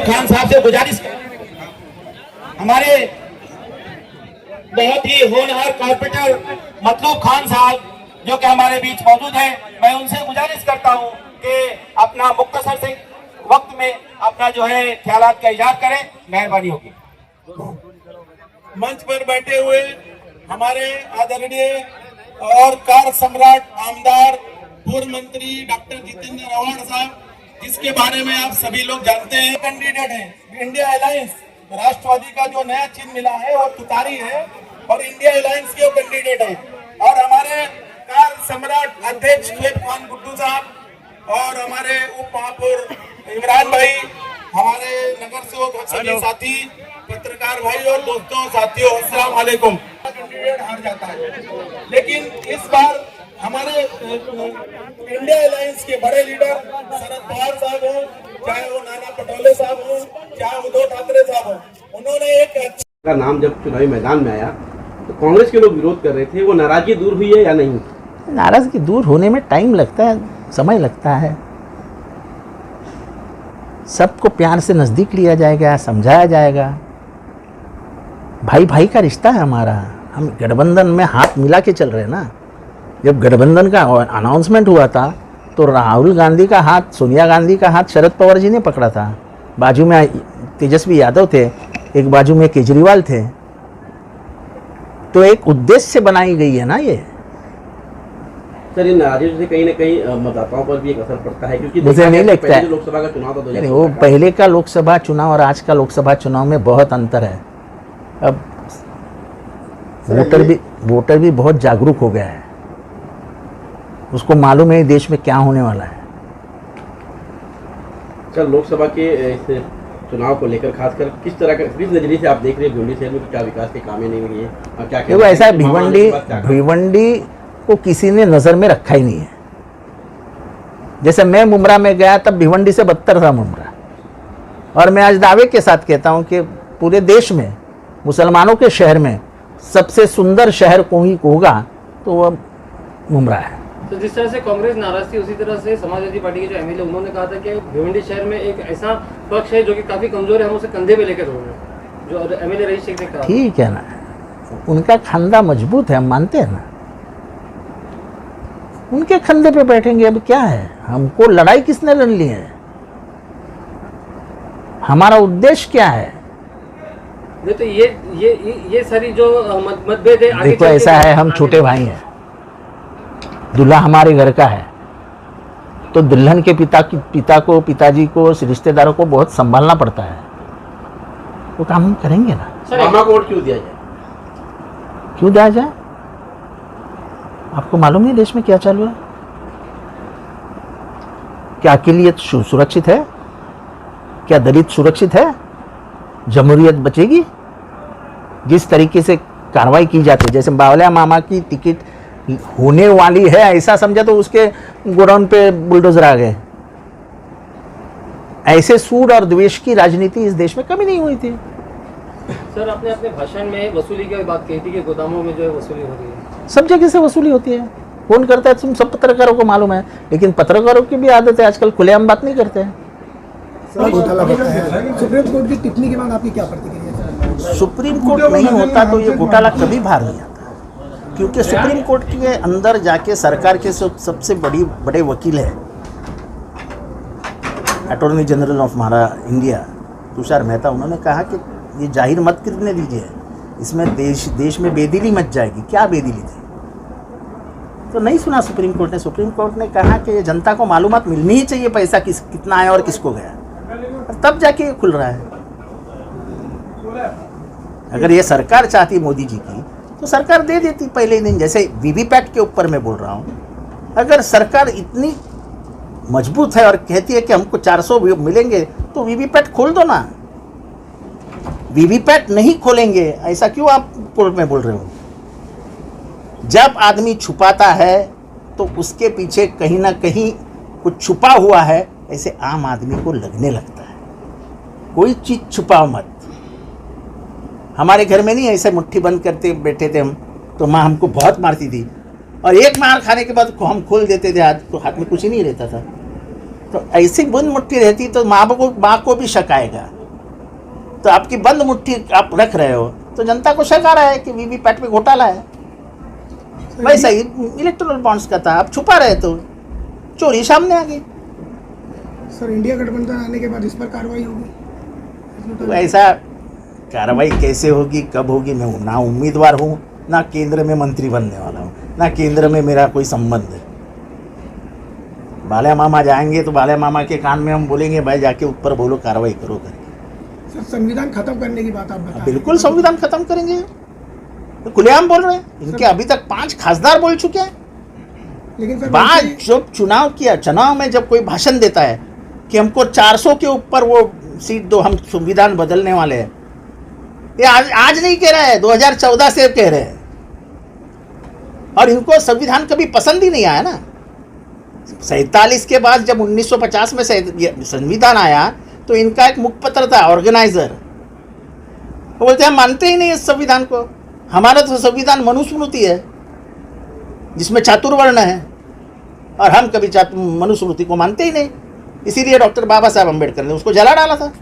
खान साहब से गुजारिश हमारे बहुत ही होनहार कॉर्पोरेटर मतलूब खान साहब जो कि हमारे बीच मौजूद हैं, मैं उनसे गुजारिश करता हूं कि अपना मुख्तसर से वक्त में अपना जो है ख्यालात का इज़हार करें, मेहरबानी होगी। मंच पर बैठे हुए हमारे आदरणीय और कार सम्राट आमदार पूर्व मंत्री डॉक्टर जितेंद्र अवाड़ साहब, जिसके बारे में आप सभी लोग जानते हैं, कैंडिडेट है इंडिया अलायंस राष्ट्रवादी का जो नया चिन्ह मिला है वो तुतारी है और इंडिया अलायंस के कैंडिडेट है। और हमारे कार सम्राट अध्यक्ष शेख खान गुड्डू साहब और हमारे उप महापौर इमरान भाई, हमारे नगर सेवक सभी साथी, पत्रकार भाई और दोस्तों साथियों, अस्सलाम वालेकुम। कैंडिडेट हार जाता है, लेकिन इस बार हमारे इंडिया अलायंस के बड़े लीडर शरद पवार साहब हो, चाहे वो नाना पटोले साहब हो, चाहे उद्धव ठाकरे साहब हो, उन्होंने एक का नाम जब चुनावी मैदान में आया तो कांग्रेस के लोग विरोध कर रहे थे, वो नाराजगी दूर हुई है या नहीं? नाराजगी दूर होने में टाइम लगता है, समय लगता है। सबको प्यार से नज़दीक लिया जाएगा, समझाया जाएगा। भाई भाई का रिश्ता है हमारा, हम गठबंधन में हाथ मिला के चल रहे हैं ना। जब गठबंधन का अनाउंसमेंट हुआ था तो राहुल गांधी का हाथ, सोनिया गांधी का हाथ शरद पवार जी ने पकड़ा था। बाजू में तेजस्वी यादव थे, एक बाजू में केजरीवाल थे। तो एक उद्देश्य से बनाई गई है ना ये। सर, इन नाराजगी से कहीं ना कहीं मतदाताओं पर भी एक असर पड़ता है, क्योंकि मुझे नहीं लगता है लोकसभा का चुनाव था 2014 वो पहले का लोकसभा चुनाव और आज का लोकसभा चुनाव में बहुत अंतर है। अब वोटर भी बहुत जागरूक हो गया है, उसको मालूम है देश में क्या होने वाला है। सर, लोकसभा के इस चुनाव को लेकर खासकर किस तरह का, किस नजरिए से आप देख रहे हैं भिवंडी शहर में क्या विकास के काम नहीं हुए और क्या देखो ऐसा है, भिवंडी को किसी ने नज़र में रखा ही नहीं है। जैसे मैं मुमरा में गया तब भिवंडी से बदतर था मुमरा, और मैं आज दावे के साथ कहता हूं कि पूरे देश में मुसलमानों के शहर में सबसे सुंदर शहर कोई होगा तो वह मुमरा है। तो जिस तरह से कांग्रेस नाराज थी, उसी तरह से समाजवादी पार्टी के जो एमएलए उन्होंने कहा था कि भिवंडी शहर में एक ऐसा पक्ष है जो कि काफी कमजोर है, हम उसे कंधे पे लेकर दौड़ रहे हैं, जो एमएलए रईस शेख ने कहा। ठीक है ना, उनका खंदा मजबूत है, हम मानते हैं ना, उनके खंधे पे बैठेंगे। अब क्या है, हमको लड़ाई किसने लड़ ली है? हमारा उद्देश्य क्या है? तो ये सारी जो मतभेद है, देखो ऐसा है, हम छोटे भाई हैं, दूल्हा हमारे घर का है, तो दुल्हन के पिताजी को रिश्तेदारों को बहुत संभालना पड़ता है। वो काम हम करेंगे ना। मामा को वोट क्यों दिया जाए? क्यों दिया जाए? आपको मालूम नहीं देश में क्या चालू है? क्या अकेलियत सुरक्षित है? क्या दलित सुरक्षित है? जमहूरियत बचेगी? जिस तरीके से कार्रवाई की जाती है, जैसे बावलिया मामा की टिकट होने वाली है ऐसा समझा तो उसके गोडाउन पे बुलडोजर आ गए। ऐसे सूड और द्वेष की राजनीति इस देश में कभी नहीं हुई थी। सर, आपने अपने भाषण में वसूली की बात कही थी कि गोदामों में जो है वसूली हो रही है। सब जगह से वसूली होती है, कौन करता है तुम सब पत्रकारों को मालूम है, लेकिन पत्रकारों की भी आदत है आजकल खुलेआम बात नहीं करते हैं। सुप्रीम कोर्ट की टिप्पणी के बाद आपकी क्या प्रतिक्रिया है? सुप्रीम कोर्ट नहीं होता तो ये घोटाला कभी बाहर नहीं आता, क्योंकि सुप्रीम कोर्ट के अंदर जाके सरकार के सबसे बड़े वकील है attorney general of India Tushar Mehta. उन्होंने कहा कि ये जाहिर मत करने दीजिए, इसमें देश में बेदिली मच जाएगी। क्या बेदिली थी? तो नहीं सुना सुप्रीम कोर्ट ने। सुप्रीम कोर्ट ने कहा कि ये जनता को मालूमात मिलनी ही चाहिए, पैसा कितना आया और किसको गया, तब जाके ये खुल रहा है। अगर ये सरकार चाहती मोदी जी की तो सरकार दे देती पहले ही दिन। जैसे वीवीपैट के ऊपर मैं बोल रहा हूँ, अगर सरकार इतनी मजबूत है और कहती है कि हमको 400 मिलेंगे तो वीवीपैट खोल दो ना। वीवीपैट नहीं खोलेंगे, ऐसा क्यों आप कोर्ट में बोल रहे हो? जब आदमी छुपाता है तो उसके पीछे कहीं ना कहीं कुछ छुपा हुआ है, ऐसे आम आदमी को लगने लगता है। कोई चीज छुपाओ मत। हमारे घर में नहीं ऐसे मुट्ठी बंद करते बैठे थे हम, तो माँ हमको बहुत मारती थी, और एक मार खाने के बाद हम खोल देते थे हाथ, तो हाथ में कुछ ही नहीं रहता था। तो ऐसी बंद मुट्ठी रहती तो माँ को भी शक आएगा। तो आपकी बंद मुट्ठी आप रख रहे हो तो जनता को शक आ रहा है कि वीवीपैट में घोटाला है। वैसा ही इलेक्टोरल बॉन्ड्स का था, आप छुपा रहे तो चोरी सामने आ गई। सर इंडिया गठबंधन आने के बाद इस पर कार्रवाई होगी? तो ऐसा कार्रवाई कैसे होगी, कब होगी, मैं ना उम्मीदवार हूँ, ना केंद्र में मंत्री बनने वाला हूँ, ना केंद्र में मेरा कोई संबंध है। बाला मामा जाएंगे तो बाला मामा के कान में हम बोलेंगे भाई जाके ऊपर बोलो, कार्रवाई करो करके। सर संविधान खत्म करने की बात आप बता रहे हैं। बिल्कुल संविधान खत्म करेंगे, तो खुलेआम बोल रहे हैं। इनके अभी तक 5 खासदार बोल चुके हैं। लेकिन सर बाद वैसे- जब चुनाव में जब कोई भाषण देता है कि हमको 400 के ऊपर वो सीट दो, हम संविधान बदलने वाले हैं, ये आज नहीं कह रहा है, 2014 से कह रहे हैं। और इनको संविधान कभी पसंद ही नहीं आया ना। 47 के बाद जब 1950 में संविधान आया तो इनका एक मुखपत्र था, ऑर्गेनाइजर। वो बोलते हैं मानते ही नहीं इस संविधान को, हमारा तो संविधान मनुस्मृति है जिसमें चातुर्वर्ण है, और हम कभी मनुस्मृति को मानते ही नहीं। इसीलिए डॉक्टर बाबा साहब अम्बेडकर ने उसको जला डाला था।